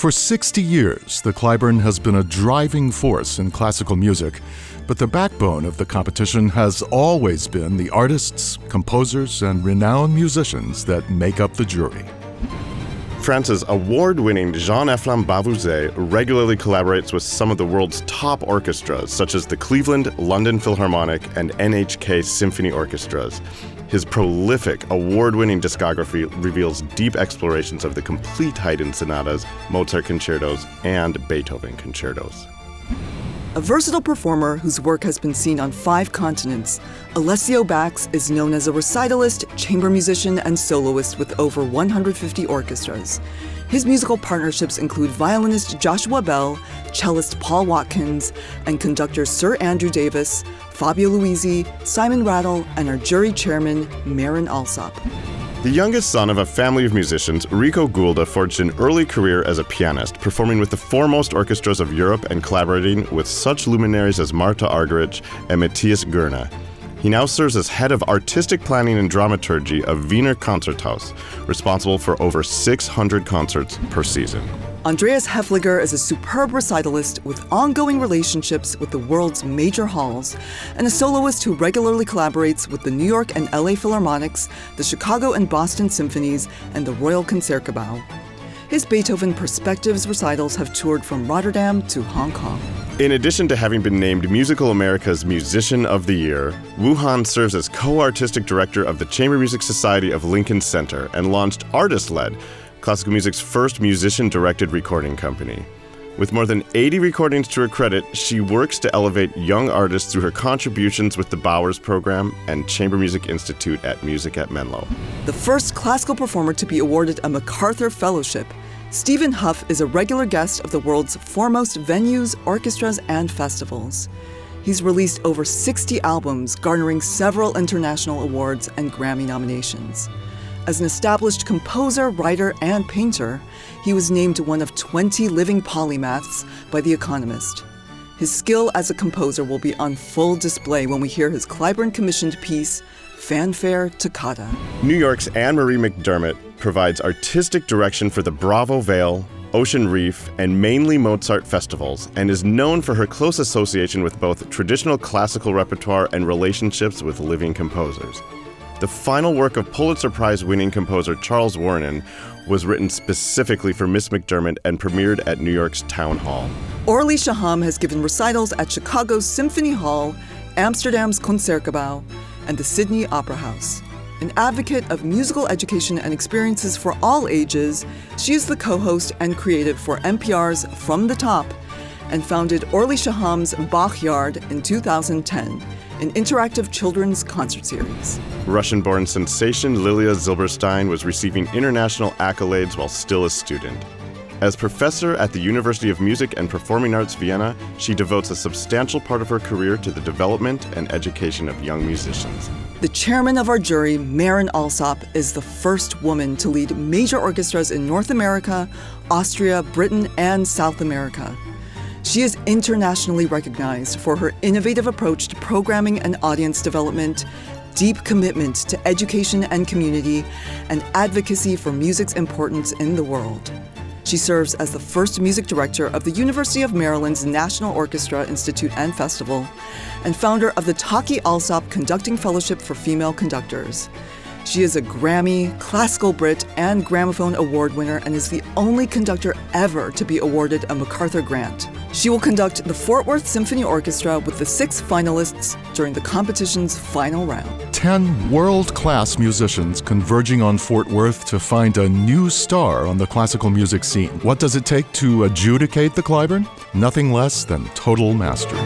For 60 years, the Cliburn has been a driving force in classical music, but the backbone of the competition has always been the artists, composers, and renowned musicians that make up the jury. France's award-winning Jean-Eflain Bavouzet regularly collaborates with some of the world's top orchestras, such as the Cleveland, London Philharmonic, and NHK Symphony Orchestras. His prolific, award-winning discography reveals deep explorations of the complete Haydn sonatas, Mozart concertos, and Beethoven concertos. A versatile performer whose work has been seen on 5 continents, Alessio Bax is known as a recitalist, chamber musician, and soloist with over 150 orchestras. His musical partnerships include violinist Joshua Bell, cellist Paul Watkins, and conductors Sir Andrew Davis, Fabio Luisi, Simon Rattle, and our jury chairman, Marin Alsop. The youngest son of a family of musicians, Rico Gulda forged an early career as a pianist, performing with the foremost orchestras of Europe and collaborating with such luminaries as Marta Argerich and Matthias Görner. He now serves as head of artistic planning and dramaturgy of Wiener Konzerthaus, responsible for over 600 concerts per season. Andreas Heffleger is a superb recitalist with ongoing relationships with the world's major halls, and a soloist who regularly collaborates with the New York and LA Philharmonics, the Chicago and Boston Symphonies, and the Royal Concertgebouw. His Beethoven Perspectives recitals have toured from Rotterdam to Hong Kong. In addition to having been named Musical America's Musician of the Year, Wu Han serves as co-artistic director of the Chamber Music Society of Lincoln Center and launched Artist-Led, classical music's first musician-directed recording company. With more than 80 recordings to her credit, she works to elevate young artists through her contributions with the Bowers Program and Chamber Music Institute at Music at Menlo. The first classical performer to be awarded a MacArthur Fellowship, Stephen Huff is a regular guest of the world's foremost venues, orchestras, and festivals. He's released over 60 albums, garnering several international awards and Grammy nominations. As an established composer, writer, and painter, he was named one of 20 living polymaths by The Economist. His skill as a composer will be on full display when we hear his Cliburn-commissioned piece, Fanfare Toccata. New York's Anne-Marie McDermott provides artistic direction for the Bravo Vale, Ocean Reef, and mainly Mozart festivals, and is known for her close association with both traditional classical repertoire and relationships with living composers. The final work of Pulitzer Prize-winning composer Charles Warren was written specifically for Miss McDermott and premiered at New York's Town Hall. Orlysha Ham has given recitals at Chicago's Symphony Hall, Amsterdam's Concertgebouw, and the Sydney Opera House. An advocate of musical education and experiences for all ages, she is the co-host and creative for NPR's From the Top, and founded Orlysha Ham's Backyard in 2010, an interactive children's concert series. Russian-born sensation Lilia Zilberstein was receiving international accolades while still a student. As professor at the University of Music and Performing Arts Vienna, she devotes a substantial part of her career to the development and education of young musicians. The chairman of our jury, Marin Alsop, is the first woman to lead major orchestras in North America, Austria, Britain, and South America. She is internationally recognized for her innovative approach to programming and audience development, deep commitment to education and community, and advocacy for music's importance in the world. She serves as the first music director of the University of Maryland's National Orchestra Institute and Festival, and founder of the Taki Alsop Conducting Fellowship for Female Conductors. She is a Grammy, Classical Brit, and Gramophone Award winner and is the only conductor ever to be awarded a MacArthur Grant. She will conduct the Fort Worth Symphony Orchestra with the 6 finalists during the competition's final round. 10 world-class musicians converging on Fort Worth to find a new star on the classical music scene. What does it take to adjudicate the Cliburn? Nothing less than total mastery.